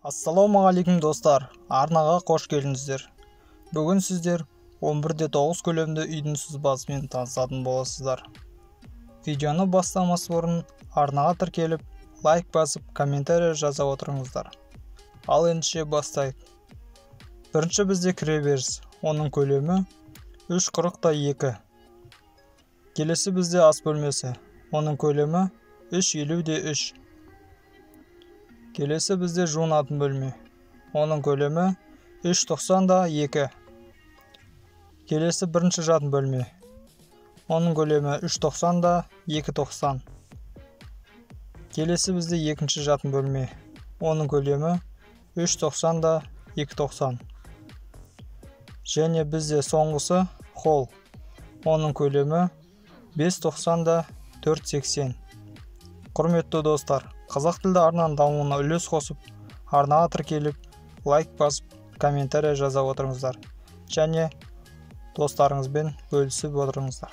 Ассалаумағалейкум достар, арнаға қош келдіңіздер. Бүгін сіздер 11/9 көлемді үйдің сызбасымен танысатын боласыздар. Видеоны бастамас бұрын арнаға тіркеліп, лайк басып, комментарий жаза отырыңыздар. Ал ендеше бастайық. Бірінші бізде кіреберіс, оның көлемі 3,42. Келесі бізде ас бөлмесі, оның көлемі 3,53. Келесі бізде жуынатын бөлме, оның көлемі 3,92. Келесі бірінші жатын бөлме, оның көлемі 3,90, 2,90. Келесі бізде екінші жатын бөлме, оның көлемі 3,90, 2,90. Және бізде соңғысы холл, оның көлемі 5,90, 4,80. Құрметті достар, қазақ тілді арнаның дамуына үлес қосып, арнаға тіркеліп, лайк басып, комментарий жаза отырыңыздар. Және достарыңызбен бөлісіп отырыңыздар.